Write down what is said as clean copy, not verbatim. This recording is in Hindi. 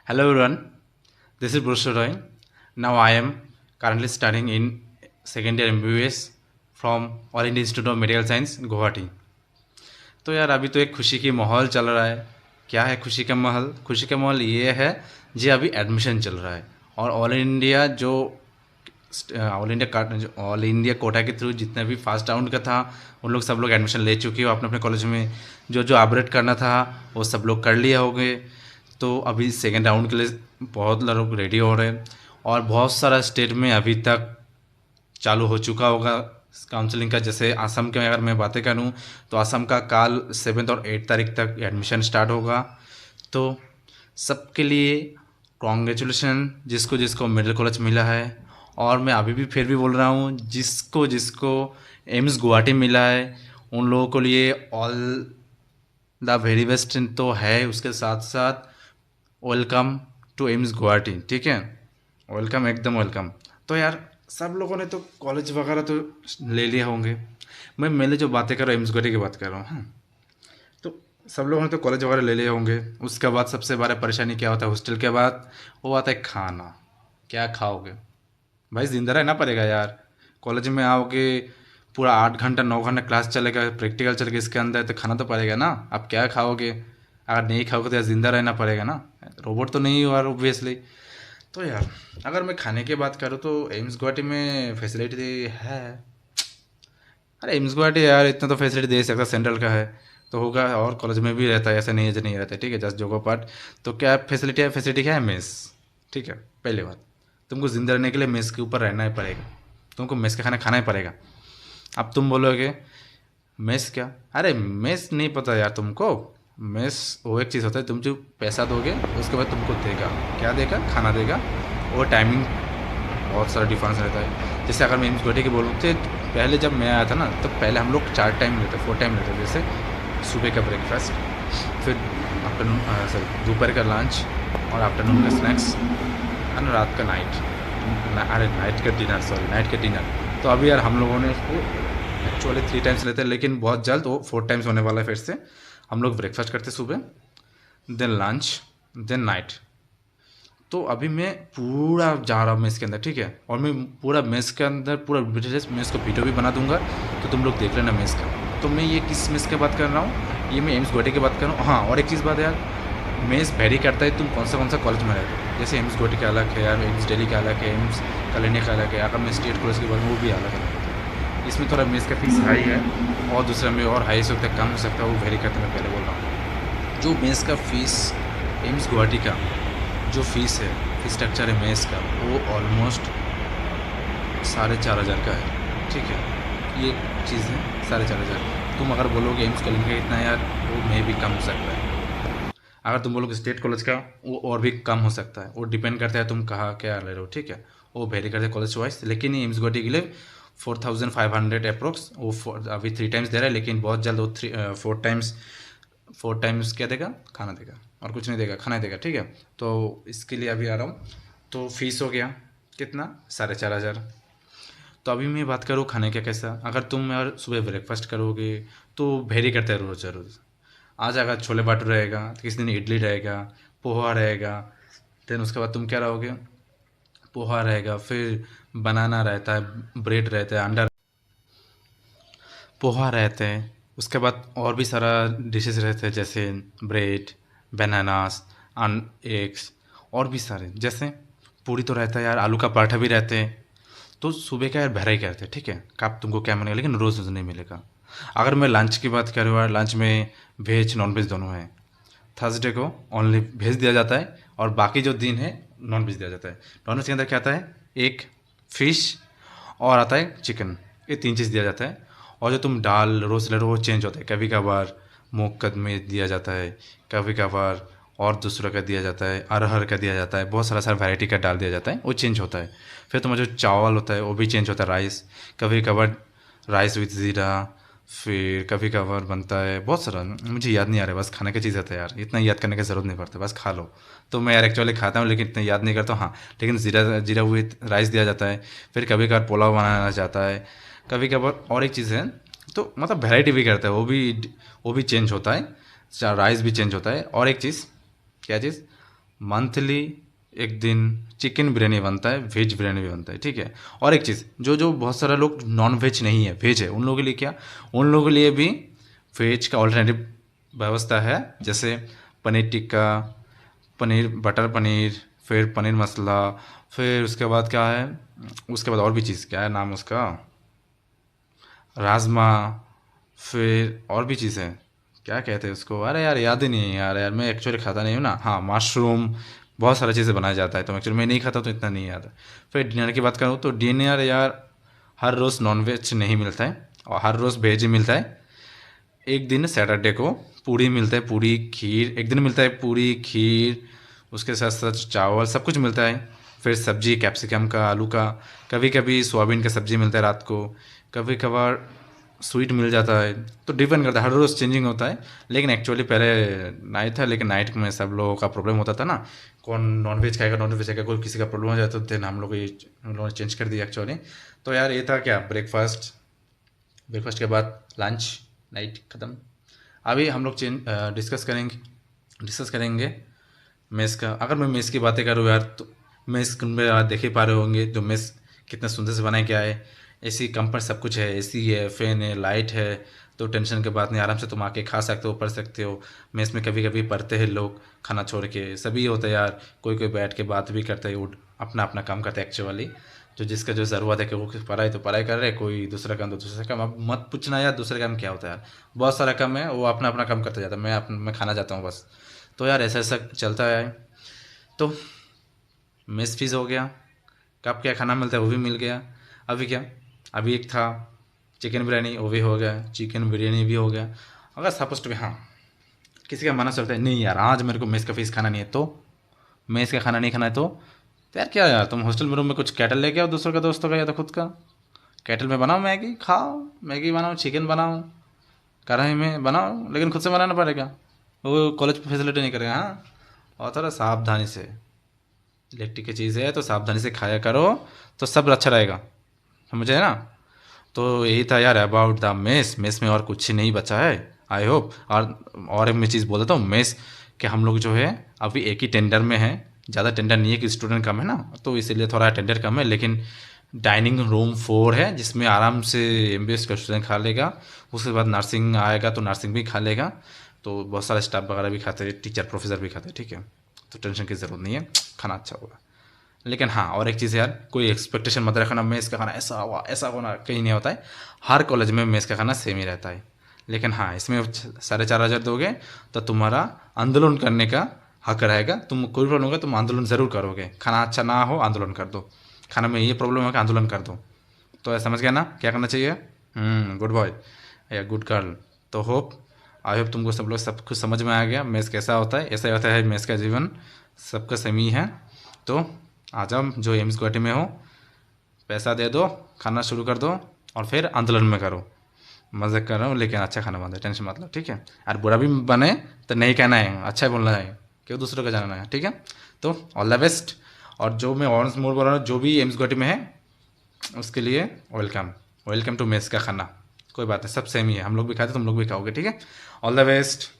Hello everyone, this is Bruce Roy. Now I am currently studying in second year MBBS from All India Institute of Medical Science, Guwahati. तो यार अभी तो एक खुशी की माहौल चल रहा है। क्या है खुशी का माहौल? खुशी का माहौल ये है जी, अभी एडमिशन चल रहा है और ऑल इंडिया कोटा के थ्रू जितने भी फर्स्ट राउंड का था उन लोग सब लोग एडमिशन ले चुके हो अपने अपने कॉलेज में। जो जो अपग्रेड करना था वो सब लोग कर लिया होंगे। तो अभी सेकेंड राउंड के लिए बहुत लोग रेडी हो रहे हैं और बहुत सारा स्टेट में अभी तक चालू हो चुका होगा काउंसलिंग का। जैसे असम के अगर मैं बातें करूं तो असम का कल 7 और 8 तारीख तक एडमिशन स्टार्ट होगा। तो सबके लिए कॉन्ग्रेचुलेशन जिसको जिसको मेडिकल कॉलेज मिला है। और मैं अभी भी फिर भी बोल रहा हूँ, जिसको जिसको एम्स गुवाहाटी मिला है उन लोगों के लिए ऑल द वेरी बेस्ट तो है। उसके साथ साथ वेलकम टू एम्स गुवाहाटी, ठीक है। वेलकम, एकदम वेलकम। तो यार सब लोगों ने तो कॉलेज वगैरह तो ले लिया होंगे। मैं मेरे जो बातें कर रहा हूँ एम्स गुवाहाटी की बात कर रहा हूँ। हाँ, तो सब लोगों ने तो कॉलेज वगैरह ले लिए होंगे। उसके बाद सबसे बड़ा परेशानी क्या होता है हॉस्टल के बाद? वो आता है खाना। क्या खाओगे भाई? जिंदा रहना पड़ेगा यार। कॉलेज में आओगे, पूरा 8 घंटा 9 घंटा क्लास चलेगा, प्रैक्टिकल चलेगा, इसके अंदर तो खाना तो पड़ेगा ना। आप क्या खाओगे? अगर नहीं खाओगे तो यार जिंदा रहना पड़ेगा ना। रोबोट तो नहीं हो यार ऑब्वियसली। तो यार अगर मैं खाने की बात करूँ तो एम्स गुवाहाटी में फैसिलिटी है। अरे एम्स गुवाहाटी यार इतना तो फैसिलिटी दे सकता, सेंट्रल का है तो होगा। और कॉलेज में भी रहता है, ऐसा नहीं है जो नहीं रहता है, ठीक है। जस्ट जोगो पार्ट। तो क्या फैसिलिटी है? फैसिलिटी क्या है? मेस, ठीक है। पहली बात, तुमको जिंदा रहने के लिए मेस के ऊपर रहना ही पड़ेगा। तुमको मेस का खाना खाना ही पड़ेगा। अब तुम बोलोगे मेस क्या? अरे मेस नहीं पता यार तुमको? मेस वो एक चीज़ होता है, तुम जो पैसा दोगे उसके बाद तुमको देगा। क्या देगा? खाना देगा। और टाइमिंग बहुत सारा डिफरेंस रहता है। जैसे अगर मैं एम्स गुवाहाटी की बोलूँ तो पहले जब मैं आया था ना तो पहले हम लोग 4 टाइम लेते, 4 टाइम लेते। जैसे सुबह का ब्रेकफास्ट, फिर आफ्टरनून सॉरी दोपहर का लंच और आफ्टरनून का स्नैक्स और रात का नाइट। अरे नाइट का डिनर, सॉरी नाइट का डिनर। तो अभी यार हम लोगों ने इसको एक्चुअली 3 टाइम्स लेते हैं, लेकिन बहुत जल्द वो 4 टाइम्स होने वाला है। फिर से हम लोग ब्रेकफास्ट करते सुबह, देन लंच, देन नाइट। तो अभी मैं पूरा जा रहा हूँ मेस के अंदर, ठीक है। और मैं पूरा मेस के अंदर पूरा डिटेल्स मेस को वीडियो भी बना दूंगा, तो तुम लोग देख लेना मेस का। तो मैं ये किस मेस की बात कर रहा हूँ? ये मैं एम्स गुवाहाटी की बात कर रहा हूँ। हाँ, और एक चीज़ बात है यार, मेस वेरी करता है तुम कौन सा कॉलेज में रहते हो। जैसे एम्स गुवाहाटी का अलग है यार, एम्स दिल्ली का अलग है, एम्स कलिनी का अलग है। अगर मैं स्टेट कॉलेज की बात वो भी अलग है। इसमें थोड़ा मेस का फीस हाई है और दूसरा में और हाई हो सकता है, कम हो सकता है, वो वेरी करता है। मैं पहले बोल रहा हूँ जो मेस का फीस एम्स गुवाहाटी का जो फीस है, फीस स्ट्रक्चर है मेस का, वो ऑलमोस्ट 4,500 का है, ठीक है। ये चीज़ है 4,500। तुम अगर बोलोगे एम्स कॉलेज का इतना यार, वो मे भी कम हो सकता है। अगर तुम बोलोगे स्टेट कॉलेज का, वो और भी कम हो सकता है। वो डिपेंड करता है तुम कहाँ क्या ले रहे हो, ठीक है। वो वेरी करता है कॉलेज वाइज। लेकिन ये एम्स गुवाहाटी के लिए 4,500 अप्रोक्स वो अभी 3 टाइम्स दे रहा है, लेकिन बहुत जल्द वो 4 टाइम्स क्या देगा? खाना देगा और कुछ नहीं देगा, खाना ही देगा, ठीक है। तो इसके लिए अभी आ रहा हूँ। तो फीस हो गया कितना? 4,500। तो अभी मैं बात करूँ खाने का कैसा। अगर तुम यार सुबह ब्रेकफास्ट करोगे तो वेरी करता है रोज़ रोज़। आज अगर छोले भटूरे रहेगा तो किसी दिन इडली रहेगा, पोहा रहेगा। देन उसके बाद तुम क्या रहोगे? पोहा रहेगा, फिर बनाना रहता है, ब्रेड रहता है, अंडा, पोहा रहते हैं। उसके बाद और भी सारा डिशेस रहते हैं, जैसे ब्रेड, बनानास, एग्स और भी सारे। जैसे पूरी तो रहता है यार, आलू का पराठा भी रहते हैं। तो सुबह का यार वेराई करते हैं, ठीक है। कब तुमको क्या मिलेगा, लेकिन रोज़ रोज़ नहीं मिलेगा। अगर मैं लंच की बात करूँ यार, लंच में वेज नॉन वेज दोनों है। थर्सडे को ओनली वेज दिया जाता है और बाकी जो दिन है नॉन वेज दिया जाता है। नॉन वेज के अंदर क्या आता है? एक फिश और आता है चिकन। ये 3 चीज़ दिया जाता है। और जो तुम दाल रोज़ ले रहे हो वो चेंज होता है। कभी कभार मूंग में दिया जाता है, कभी कभार और दूसरा का दिया जाता है, अरहर का दिया जाता है, बहुत सारा सारा वैरायटी का डाल दिया जाता है, वो चेंज होता है। फिर तुम्हारा जो चावल होता है वो भी चेंज होता है, राइस। कभी कभार राइस विद ज़ीरा, फिर कभी कभार बनता है बहुत सारा, मुझे याद नहीं आ रहा है। बस खाने की चीज़ है यार, इतना याद करने की ज़रूरत नहीं पड़ता, बस खा लो। तो मैं यार एक्चुअली खाता हूँ लेकिन इतना याद नहीं करता हूँ। हाँ, लेकिन ज़ीरा ज़ीरा विद राइस दिया जाता है। फिर कभी कभार पुलाव बनाना चाहता है, कभी कभार और एक चीज़ है। तो मतलब वैरायटी भी करता है, वो भी चेंज होता है। राइस भी चेंज होता है। और एक चीज़, क्या चीज़? मंथली एक दिन चिकन बिरयानी बनता है, वेज बिरयानी भी बनता है, ठीक है। और एक चीज़, जो जो बहुत सारे लोग नॉन वेज नहीं है, वेज है, उन लोगों के लिए क्या, उन लोगों के लिए भी वेज का ऑल्टरनेटिव व्यवस्था है। जैसे पनीर टिक्का, पनीर बटर पनीर, फिर पनीर मसाला, फिर उसके बाद क्या है, उसके बाद और भी चीज़, क्या है नाम उसका, राजमा, फिर और भी चीज़ है, क्या कहते हैं उसको, अरे यार याद ही नहीं है यार, मैं एक्चुअली खाता नहीं हूँ ना। हाँ, मशरूम, बहुत सारी चीज़ें बनाया जाता है, तो एक्चुअली मैं नहीं खाता तो इतना नहीं याद है। फिर डिनर की बात करूँ तो डिनर यार हर रोज़ नॉन वेज नहीं मिलता है, और हर रोज़ वेज ही मिलता है। एक दिन सैटरडे को पूड़ी मिलता है, पूड़ी खीर, एक दिन मिलता है पूड़ी खीर, उसके साथ साथ चावल, सब कुछ मिलता है। फिर सब्जी कैप्सिकम का, आलू का, कभी कभी सोयाबीन का सब्जी मिलता है रात को, कभी कभार स्वीट मिल जाता है। तो डिपेंड करता है, हर रोज़ चेंजिंग होता है। लेकिन एक्चुअली पहले नाइट था, लेकिन नाइट में सब लोगों का प्रॉब्लम होता था ना, कौन नॉन वेज खाएगा, नॉन वेज खाएगा, कोई किसी का प्रॉब्लम हो जाए तो देन हम लोगों ने चेंज कर दिया एक्चुअली। तो यार ये था क्या, ब्रेकफास्ट, ब्रेकफास्ट के बाद लंच, नाइट ख़त्म। अभी हम लोग डिस्कस करेंगे मेस का। अगर मैं मेस की बातें करूँ यार, तो मेस में आप देख ही पा रहे होंगे, तो मेस कितना सुंदर से बनाया गया है। एसी कंफर्ट सब कुछ है, एसी है, फैन है, लाइट है, तो टेंशन की बात नहीं, आराम से तुम आके खा सकते हो, पढ़ सकते हो। मेस में कभी कभी पढ़ते हैं लोग खाना छोड़ के, सभी होता है यार, कोई कोई बैठ के बात भी करता है, उठ अपना अपना काम करता है एक्चुअली। जो जिसका जो ज़रूरत है कि वो पढ़ाई तो पढ़ाई कर रहे हैं, कोई दूसरा काम तो दूसरा काम। अब मत पूछना यार दूसरा काम क्या होता है यार, बहुत सारा काम है, वो अपना अपना काम करता जाता है, मैं खाना जाता हूँ बस। तो यार ऐसा ऐसा चलता है। तो मेस फीस हो गया, कब क्या खाना मिलता है वो भी मिल गया। अभी क्या, अभी एक था चिकन बिरयानी, वो भी हो गया, चिकन बिरयानी भी हो गया। अगर सपोज टू भी, हाँ, किसी का मना चलता है नहीं यार आज मेरे को मेस का फीस खाना नहीं है, तो मेस का खाना नहीं खाना है, तो यार क्या यार, तुम हॉस्टल में रूम में कुछ कैटल लेके आओ, दूसरों का, दोस्तों का, या तो खुद का। कैटल में बनाओ, मैगी खाओ, मैगी बनाओ, चिकन बनाओ, कढ़ाई में बनाओ, लेकिन खुद से बनाना पड़ेगा, वो कॉलेज पे फैसिलिटी नहीं करेगा। हाँ, और थोड़ा सावधानी से, इलेक्ट्रिक की चीज़ है तो सावधानी से खाया करो, तो सब अच्छा रहेगा, समझे ना। तो यही था यार अबाउट द मेस। मेस में और कुछ नहीं बचा है, आई होप। और एक मैं चीज़ बोल देता हूँ, मेस कि हम लोग जो है अभी एक ही टेंडर में है, ज़्यादा टेंडर नहीं है कि स्टूडेंट कम है ना, तो इसीलिए थोड़ा टेंडर कम है। लेकिन डाइनिंग रूम 4 है, जिसमें आराम से MBA का स्टूडेंट खा लेगा। उसके बाद नर्सिंग आएगा तो नर्सिंग भी खा लेगा, तो बहुत सारे स्टाफ वगैरह भी खाते हैं, टीचर प्रोफेसर भी खाते हैं, ठीक है। तो टेंशन की ज़रूरत नहीं है, खाना अच्छा होगा। लेकिन हाँ, और एक चीज़ है यार, कोई एक्सपेक्टेशन मत रखना मेस का खाना ऐसा हुआ ऐसा होना, कहीं नहीं होता है। हर कॉलेज में मेस का खाना सेम ही रहता है। लेकिन हाँ, इसमें 4,500 दोगे तो तुम्हारा आंदोलन करने का हक रहेगा। तुम कोई प्रॉब्लम होगा, तुम आंदोलन ज़रूर करोगे। खाना अच्छा ना हो, आंदोलन कर दो। खाना में ये प्रॉब्लम है कि आंदोलन कर दो। तो ऐसा समझ गया ना क्या करना चाहिए। गुड बॉय या गुड गर्ल। तो आई होप तुमको सब लोग सब कुछ समझ में आ गया, मेस कैसा होता है। ऐसा होता है मेस का जीवन, सबका सेम ही है। तो आ जाओ, जो एम्स गुवाहाटी में हो, पैसा दे दो, खाना शुरू कर दो, और फिर आंदोलन में करो। मज़े कर रहा हूँ, लेकिन अच्छा खाना बना, टेंशन मत लो, ठीक है। और बुरा भी बने तो नहीं कहना है, अच्छा ही बोलना है, क्यों दूसरों का जानना है, ठीक है। तो ऑल द बेस्ट। और जो मैं ऑनर्स मोड बोल रहा हूँ, जो भी एम्स गुवाहाटी में है, उसके लिए वेलकम, वेलकम टू मेस का खाना। कोई बात नहीं, सब सेम ही है, हम लोग भी खाते तुम लोग भी खाओगे, ठीक है। All the best.